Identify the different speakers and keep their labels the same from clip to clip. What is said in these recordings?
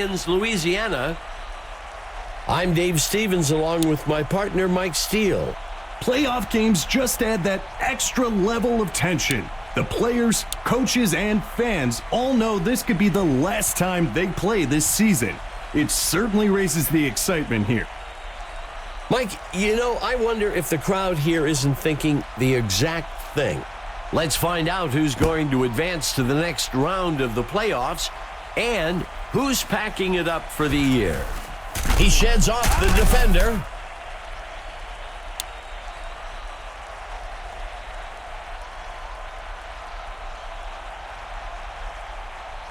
Speaker 1: Lyons, Louisiana. I'm Dave Stevens along with my partner Mike Steele.
Speaker 2: Playoff games just add that extra level of tension. The players, coaches, and fans all know this could be the last time they play this season. It certainly raises the excitement here.
Speaker 1: Mike, I wonder if the crowd here isn't thinking the exact thing. Let's find out who's going to advance to the next round of the playoffs and who's packing it up for the year. He sheds off the defender.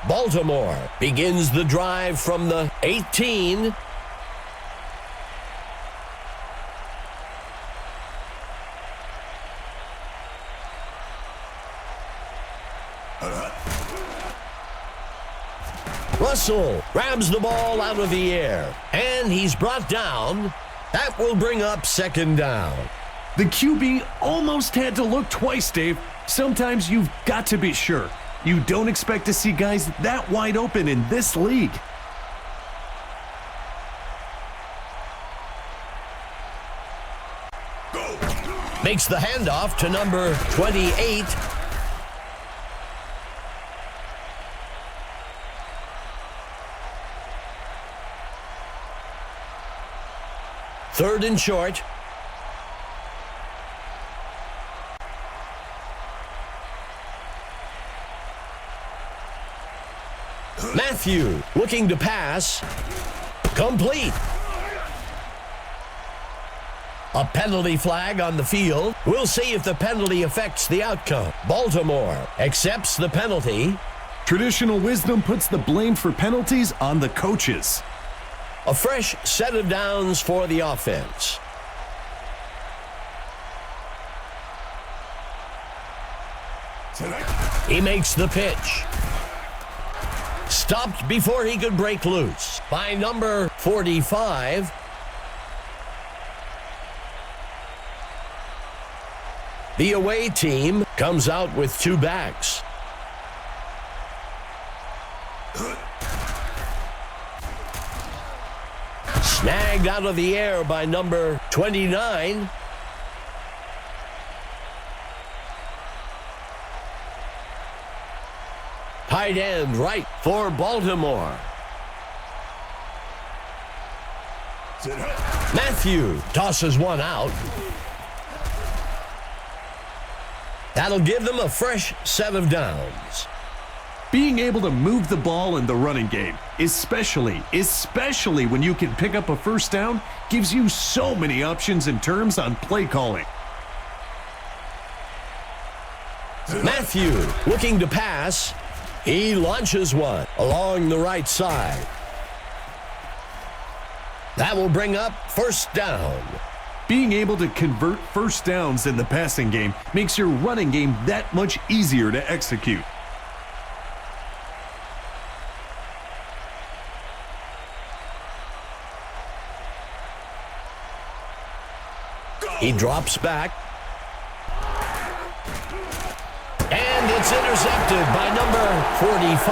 Speaker 1: Baltimore begins the drive from the 18. Russell grabs the ball out of the air, and he's brought down. That will bring up second down.
Speaker 2: The QB almost had to look twice, Dave. Sometimes you've got to be sure. You don't expect to see guys that wide open in this league.
Speaker 1: Makes the handoff to number 28. Third and short. Matthew looking to pass. Complete. A penalty flag on the field. We'll see if the penalty affects the outcome. Baltimore accepts the penalty.
Speaker 2: Traditional wisdom puts the blame for penalties on the coaches.
Speaker 1: A fresh set of downs for the offense. He makes the pitch. Stopped before he could break loose by number 45. The away team comes out with two backs. Snagged out of the air by number 29. Tight end right for Baltimore. Matthew tosses one out. That'll give them a fresh set of downs.
Speaker 2: Being able to move the ball in the running game, especially when you can pick up a first down, gives you so many options in terms on play calling.
Speaker 1: Matthew looking to pass. He launches one along the right side. That will bring up first down.
Speaker 2: Being able to convert first downs in the passing game makes your running game that much easier to execute.
Speaker 1: He drops back. And it's intercepted by number 45.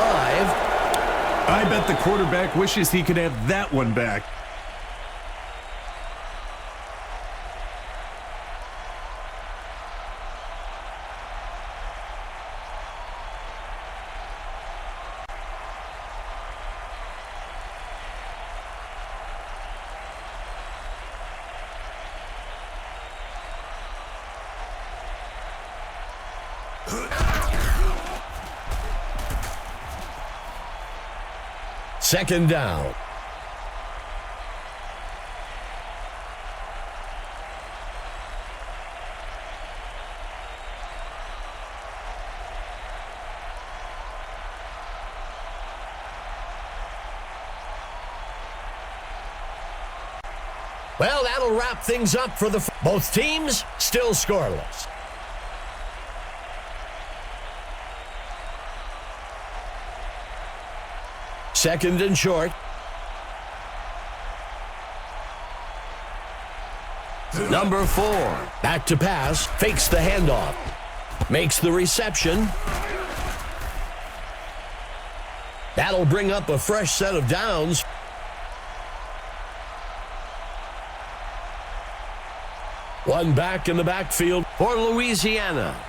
Speaker 2: I bet the quarterback wishes he could have that one back.
Speaker 1: Second down. Well, that'll wrap things up for both teams still scoreless. Second and short. Number 4. Back to pass. Fakes the handoff. Makes the reception. That'll bring up a fresh set of downs. One back in the backfield for Louisiana.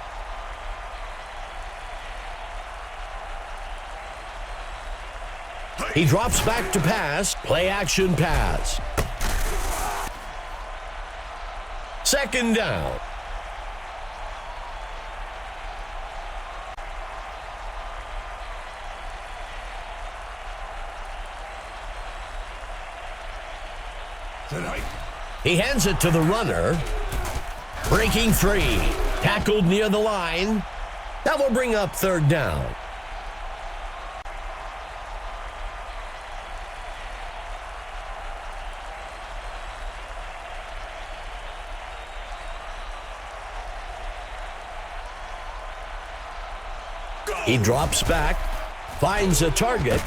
Speaker 1: He drops back to pass. Play action pass. Second down. He hands it to the runner. Breaking free. Tackled near the line. That will bring up third down. He drops back, finds a target.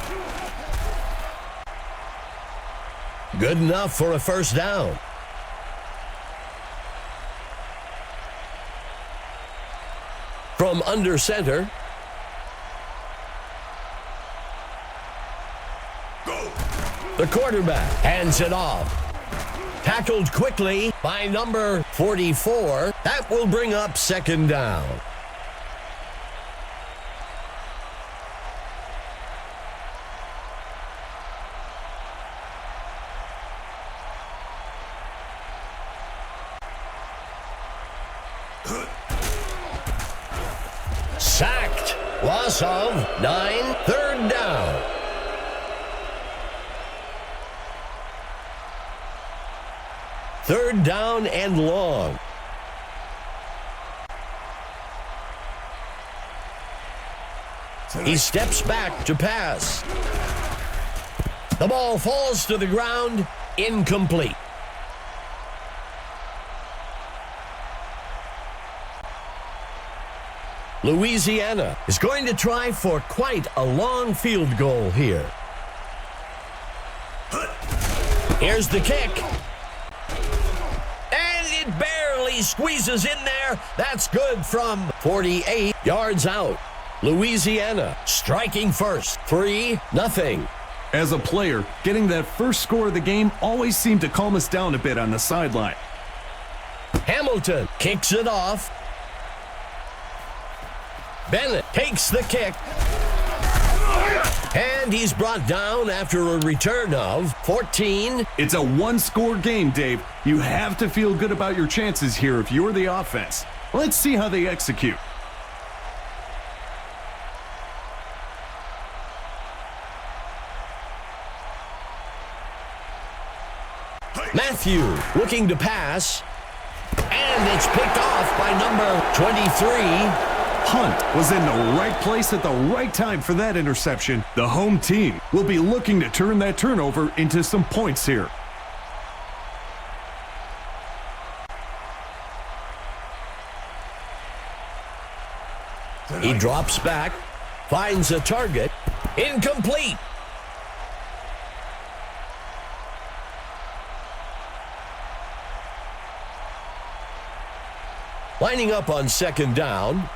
Speaker 1: Good enough for a first down. From under center. The quarterback hands it off. Tackled quickly by number 44. That will bring up second down. Sacked. Loss of 9. Third down. Third down and long. He steps back to pass. The ball falls to the ground. Incomplete. Louisiana is going to try for quite a long field goal here. Here's the kick. And it barely squeezes in there. That's good from 48 yards out. Louisiana striking first. 3-0.
Speaker 2: As a player, getting that first score of the game always seemed to calm us down a bit on the sideline.
Speaker 1: Hamilton kicks it off. Bennett takes the kick. And he's brought down after a return of 14.
Speaker 2: It's a one-score game, Dave. You have to feel good about your chances here if you're the offense. Let's see how they execute.
Speaker 1: Matthew looking to pass. And it's picked off by number 23.
Speaker 2: Hunt was in the right place at the right time for that interception. The home team will be looking to turn that turnover into some points here.
Speaker 1: He drops back, finds a target. Incomplete. Lining up on second down.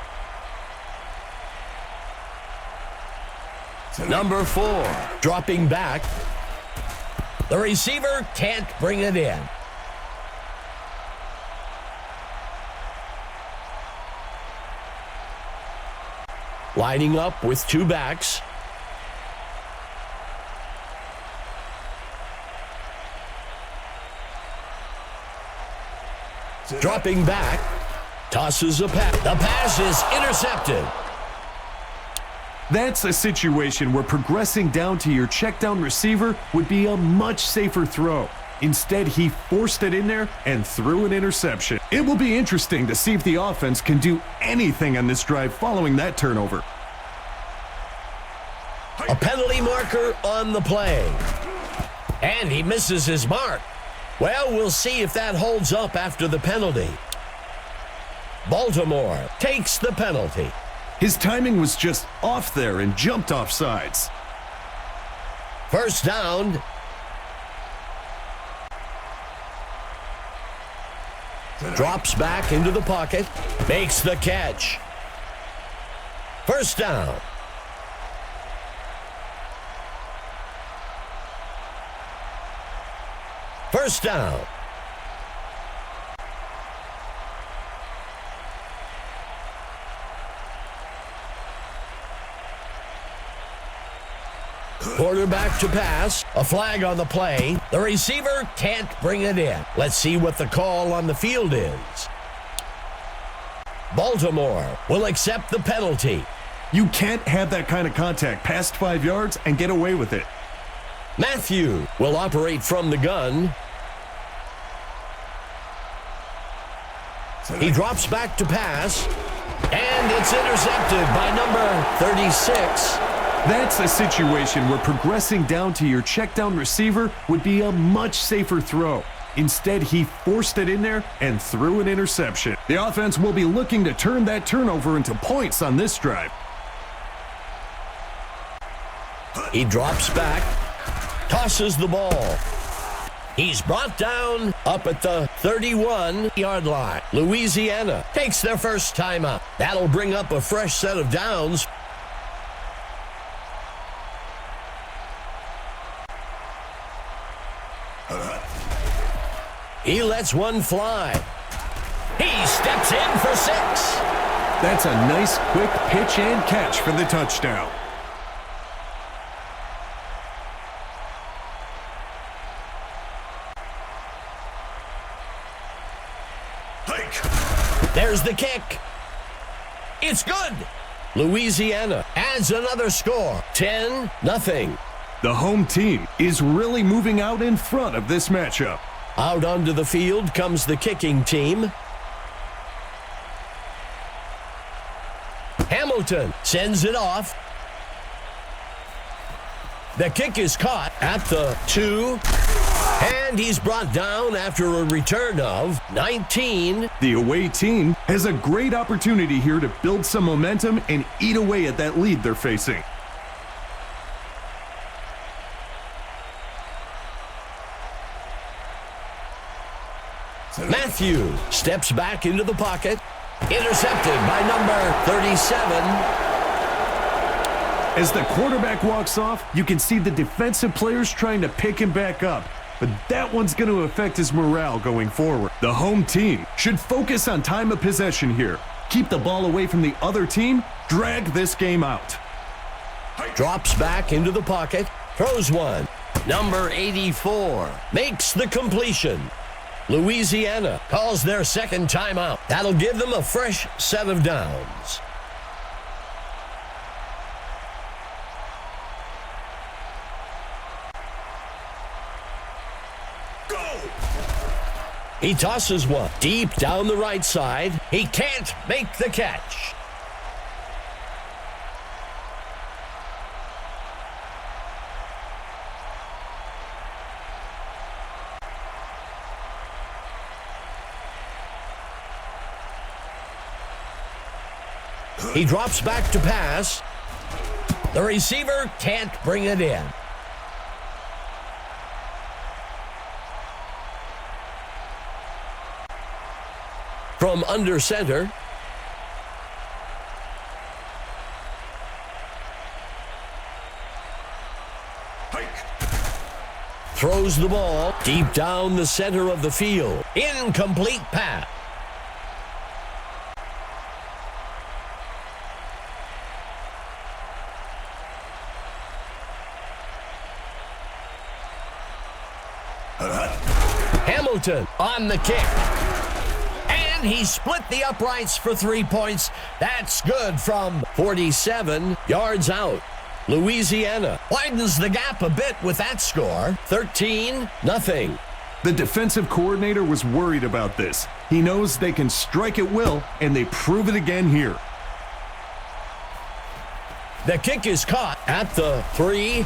Speaker 1: Number 4, dropping back. The receiver can't bring it in. Lining up with two backs. Dropping back. Tosses a pass. The pass is intercepted.
Speaker 2: That's a situation where progressing down to your check down receiver would be a much safer throw. Instead, he forced it in there and threw an interception. It will be interesting to see if the offense can do anything on this drive following that turnover.
Speaker 1: A penalty marker on the play. And he misses his mark. Well, we'll see if that holds up after the penalty. Baltimore takes the penalty.
Speaker 2: His timing was just off there and jumped off sides.
Speaker 1: First down. Drops back into the pocket. Makes the catch. First down. First down. Quarterback to pass. A flag on the play. The receiver can't bring it in. Let's see what the call on the field is. Baltimore will accept the penalty.
Speaker 2: You can't have that kind of contact past 5 yards and get away with it.
Speaker 1: Matthew will operate from the gun. He drops back to pass, and it's intercepted by number 36.
Speaker 2: That's a situation where progressing down to your check down receiver would be a much safer throw. Instead, he forced it in there and threw an interception. The offense will be looking to turn that turnover into points on this drive.
Speaker 1: He drops back, tosses the ball. He's brought down up at the 31-yard line. Louisiana takes their first timeout. That'll bring up a fresh set of downs. He lets one fly. He steps in for 6.
Speaker 2: That's a nice quick pitch and catch for the touchdown.
Speaker 1: There's the kick. It's good. Louisiana adds another score. 10-0.
Speaker 2: The home team is really moving out in front of this matchup.
Speaker 1: Out onto the field comes the kicking team. Hamilton sends it off. The kick is caught at the 2, and he's brought down after a return of 19.
Speaker 2: The away team has a great opportunity here to build some momentum and eat away at that lead they're facing.
Speaker 1: Matthew steps back into the pocket. Intercepted by number 37.
Speaker 2: As the quarterback walks off, you can see the defensive players trying to pick him back up. But that one's going to affect his morale going forward. The home team should focus on time of possession here. Keep the ball away from the other team. Drag this game out.
Speaker 1: Drops back into the pocket. Throws one. Number 84 makes the completion. Louisiana calls their second timeout. That'll give them a fresh set of downs. Go! He tosses one deep down the right side. He can't make the catch. He drops back to pass. The receiver can't bring it in. From under center. Throws the ball deep down the center of the field. Incomplete pass. Hamilton on the kick. And he split the uprights for 3 points. That's good from 47 yards out. Louisiana widens the gap a bit with that score. 13-0.
Speaker 2: The defensive coordinator was worried about this. He knows they can strike at will, and they prove it again here.
Speaker 1: The kick is caught at the 3.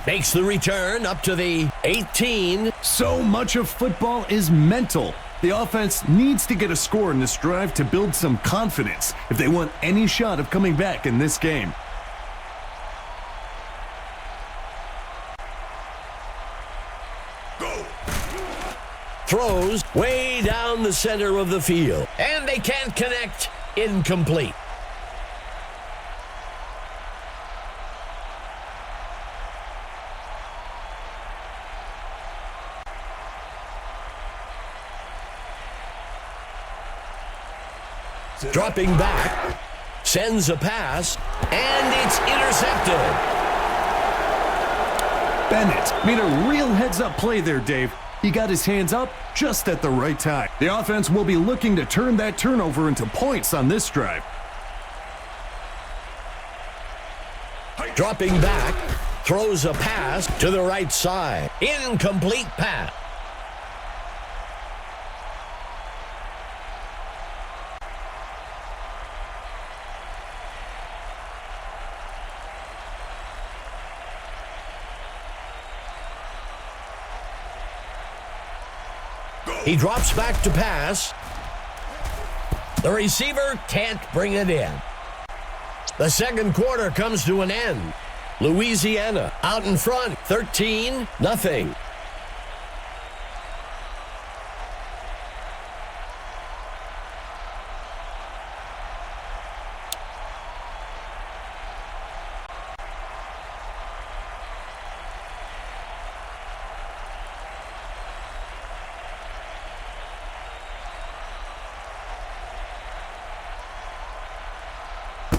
Speaker 1: Makes the return up to the 18.
Speaker 2: So much of football is mental. The offense needs to get a score in this drive to build some confidence if they want any shot of coming back in this game.
Speaker 1: Go. Throws way down the center of the field. And they can't connect. Incomplete. Dropping back, sends a pass, and it's intercepted.
Speaker 2: Bennett made a real heads-up play there, Dave. He got his hands up just at the right time. The offense will be looking to turn that turnover into points on this drive.
Speaker 1: Dropping back, throws a pass to the right side. Incomplete pass. He drops back to pass. The receiver can't bring it in. The second quarter comes to an end. Louisiana out in front, 13-0.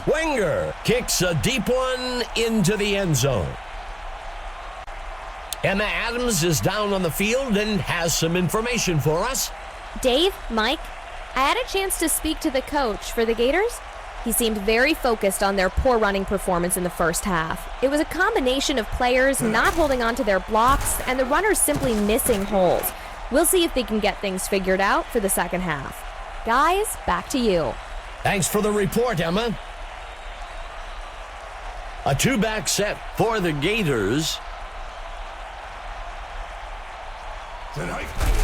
Speaker 1: Wenger kicks a deep one into the end zone. Emma Adams is down on the field and has some information for us.
Speaker 3: Dave, Mike, I had a chance to speak to the coach for the Gators. He seemed very focused on their poor running performance in the first half. It was a combination of players not holding on to their blocks and the runners simply missing holes. We'll see if they can get things figured out for the second half. Guys, back to you.
Speaker 1: Thanks for the report, Emma. A two-back set for the Gators.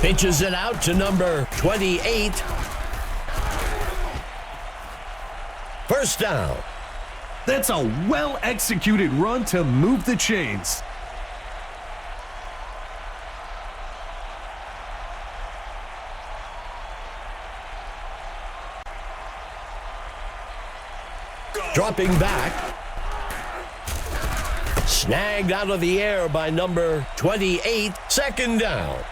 Speaker 1: Pitches it out to number 28. First down.
Speaker 2: That's a well-executed run to move the chains.
Speaker 1: Dropping back. Snagged out of the air by number 28. Second down.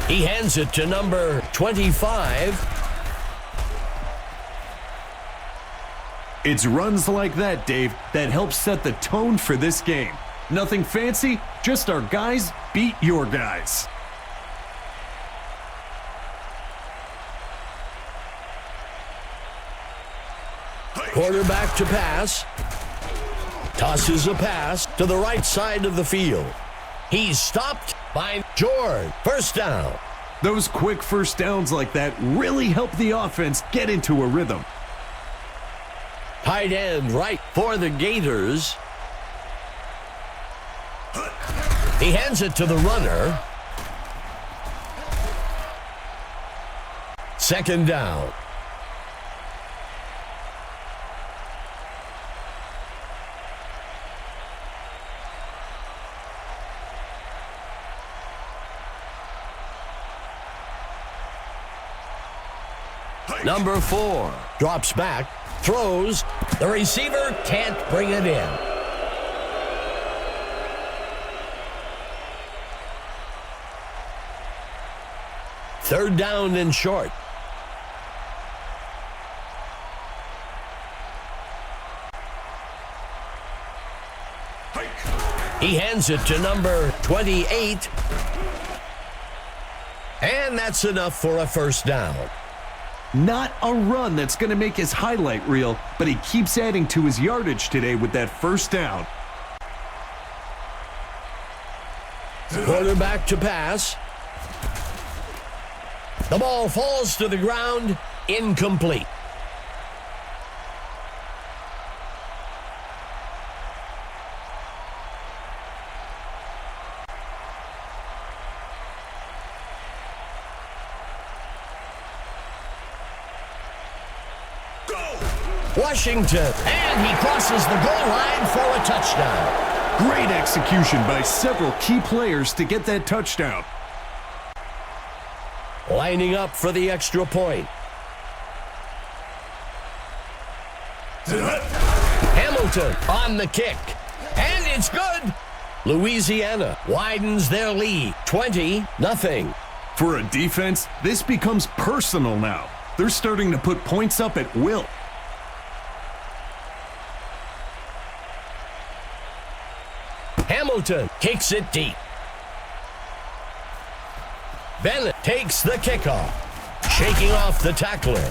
Speaker 1: He hands it to number 25.
Speaker 2: It's runs like that, Dave, that help set the tone for this game. Nothing fancy, just our guys beat your guys.
Speaker 1: Quarterback to pass. Tosses a pass to the right side of the field. He's stopped by George. First down.
Speaker 2: Those quick first downs like that really help the offense get into a rhythm.
Speaker 1: Tight end right for the Gators. He hands it to the runner. Second down. Number 4 drops back, throws. The receiver can't bring it in. Third down and short. He hands it to number 28. And that's enough for a first down.
Speaker 2: Not a run that's going to make his highlight reel, but he keeps adding to his yardage today with that first down.
Speaker 1: Quarterback to pass. The ball falls to the ground, incomplete. Washington, and he crosses the goal line for a touchdown.
Speaker 2: Great execution by several key players to get that touchdown.
Speaker 1: Lining up for the extra point. Hamilton on the kick. And it's good. Louisiana widens their lead, 20-0.
Speaker 2: For a defense, this becomes personal now. They're starting to put points up at will.
Speaker 1: Hamilton kicks it deep. Bennett takes the kickoff, shaking off the tackler.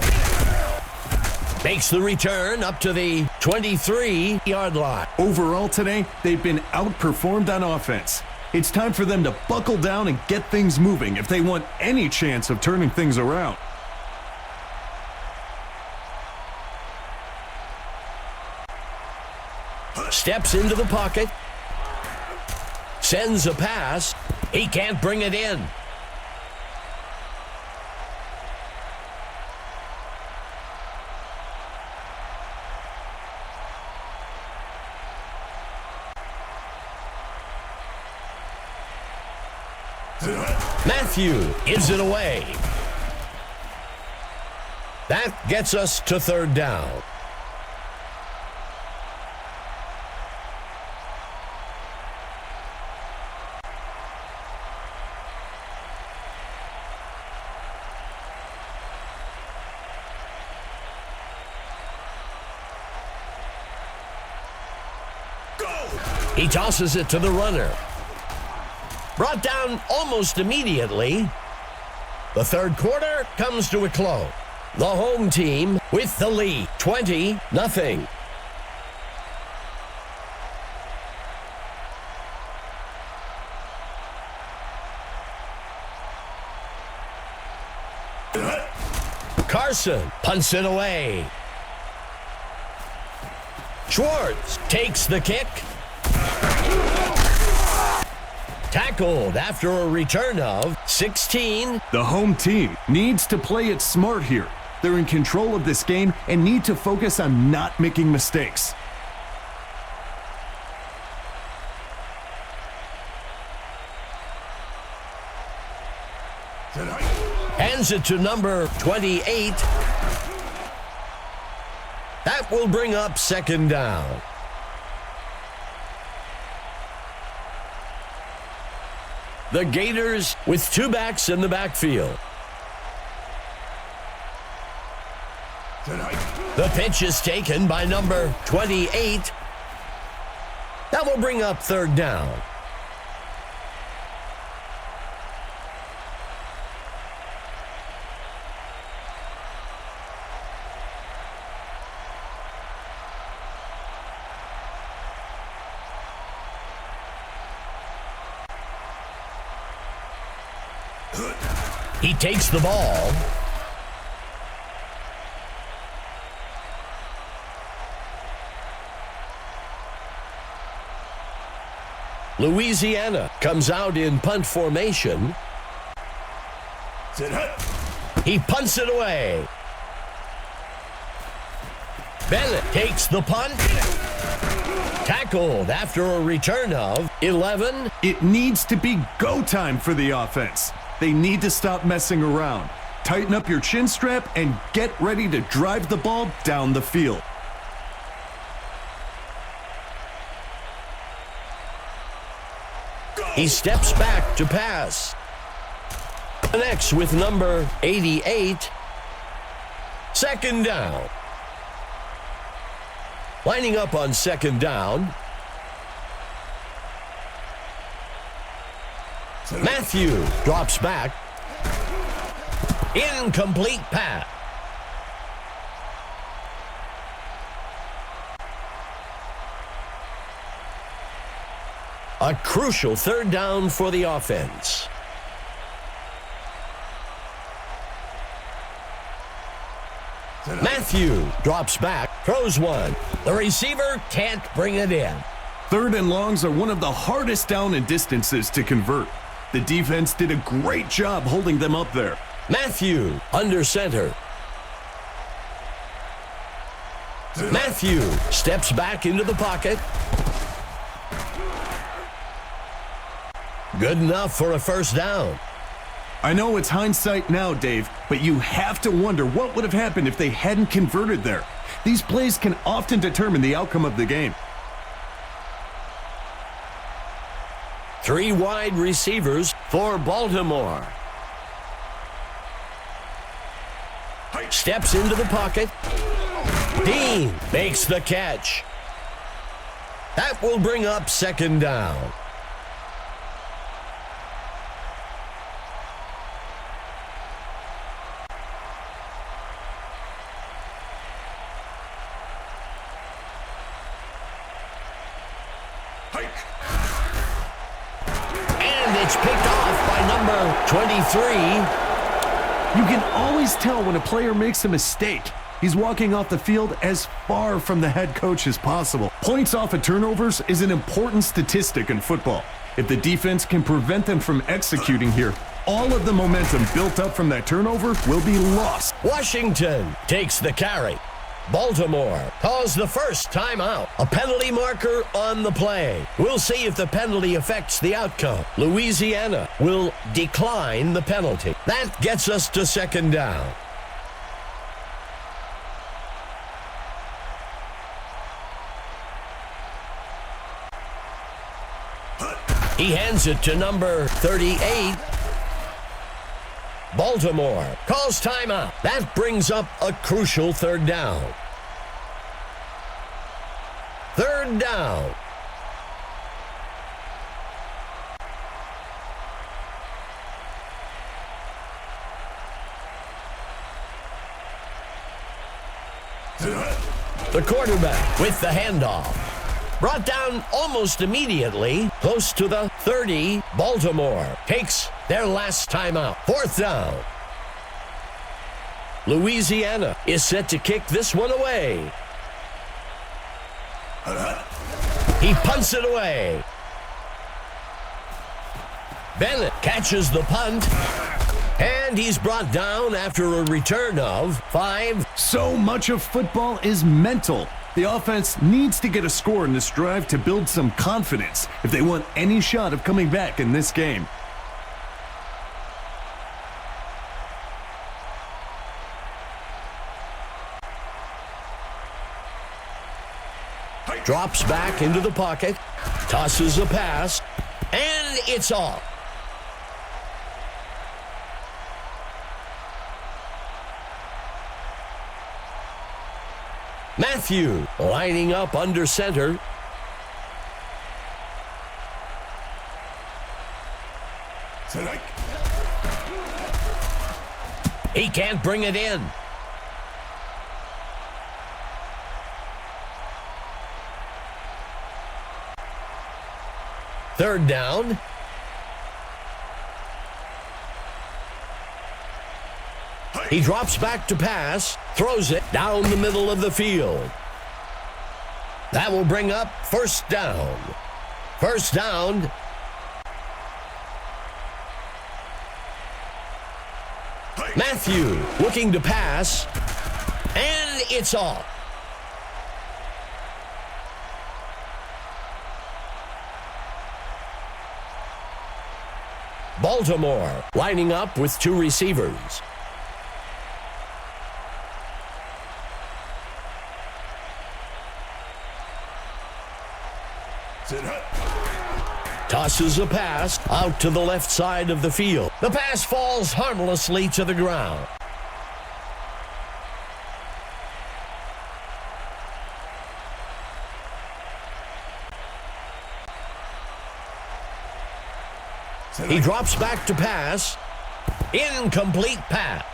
Speaker 1: Makes the return up to the 23-yard line.
Speaker 2: Overall today, they've been outperformed on offense. It's time for them to buckle down and get things moving if they want any chance of turning things around.
Speaker 1: Steps into the pocket. Sends a pass. He can't bring it in. Matthew gives it away. That gets us to third down. He tosses it to the runner. Brought down almost immediately. The third quarter comes to a close. The home team with the lead, 20-0. Carson punts it away. Schwartz takes the kick. Tackled after a return of 16.
Speaker 2: The home team needs to play it smart here. They're in control of this game and need to focus on not making mistakes.
Speaker 1: Hands it to number 28. That will bring up second down. The Gators with two backs in the backfield. The pitch is taken by number 28. That will bring up third down. He takes the ball. Louisiana comes out in punt formation. He punts it away. Bennett takes the punt. Tackled after a return of 11.
Speaker 2: It needs to be go time for the offense. They need to stop messing around. Tighten up your chin strap and get ready to drive the ball down the field.
Speaker 1: He steps back to pass. Connects with number 88. Second down. Lining up on second down. Matthew drops back. Incomplete pass. A crucial third down for the offense. Matthew drops back, throws one. The receiver can't bring it in.
Speaker 2: Third and longs are one of the hardest down and distances to convert. The defense did a great job holding them up there.
Speaker 1: Matthew under center. Matthew steps back into the pocket. Good enough for a first down.
Speaker 2: I know it's hindsight now, Dave, but you have to wonder what would have happened if they hadn't converted there. These plays can often determine the outcome of the game.
Speaker 1: 3 wide receivers for Baltimore. Steps into the pocket. Dean makes the catch. That will bring up second down. And it's picked off by number 23.
Speaker 2: You can always tell when a player makes a mistake. He's walking off the field as far from the head coach as possible. Points off of turnovers is an important statistic in football. If the defense can prevent them from executing here, all of the momentum built up from that turnover will be lost.
Speaker 1: Washington takes the carry. Baltimore calls the first timeout. A penalty marker on the play. We'll see if the penalty affects the outcome. Louisiana will decline the penalty. That gets us to second down. He hands it to number 38. Baltimore calls timeout. That brings up a crucial third down. Third down. The quarterback with the handoff. Brought down almost immediately, close to the 30. Baltimore takes their last timeout. Fourth down. Louisiana is set to kick this one away. He punts it away. Bennett catches the punt. And he's brought down after a return of 5.
Speaker 2: So much of football is mental. The offense needs to get a score in this drive to build some confidence if they want any shot of coming back in this game.
Speaker 1: Drops back into the pocket, tosses a pass, and it's off. Matthew lining up under center. He can't bring it in. Third down. He drops back to pass, throws it down the middle of the field. That will bring up first down. First down. Matthew looking to pass, and it's off. Baltimore lining up with 2 receivers. Tosses a pass out to the left side of the field. The pass falls harmlessly to the ground. He drops back to pass. Incomplete pass.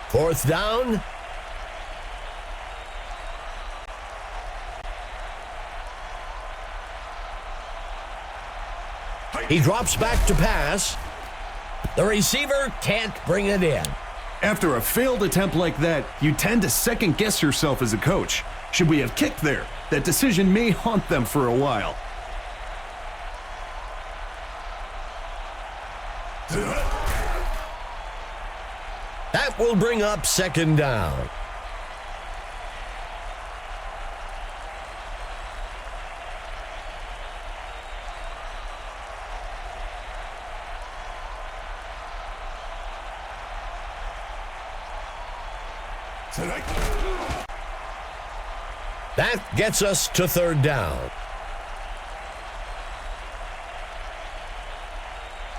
Speaker 1: Fourth down. He drops back to pass. The receiver can't bring it in.
Speaker 2: After a failed attempt like that, you tend to second-guess yourself as a coach. Should we have kicked there? That decision may haunt them for a while.
Speaker 1: That will bring up second down. That gets us to third down.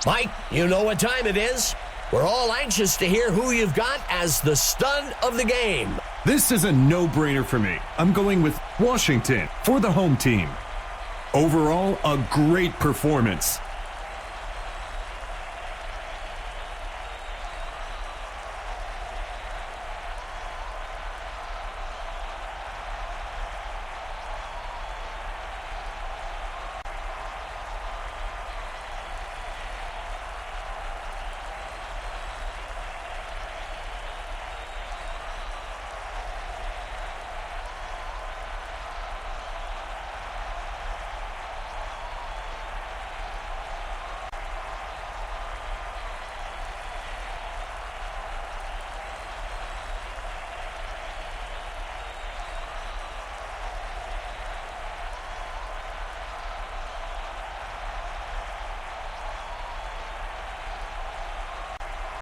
Speaker 1: Mike, you know what time it is. We're all anxious to hear who you've got as the stud of the game.
Speaker 2: This is a no-brainer for me. I'm going with Washington for the home team. Overall, a great performance.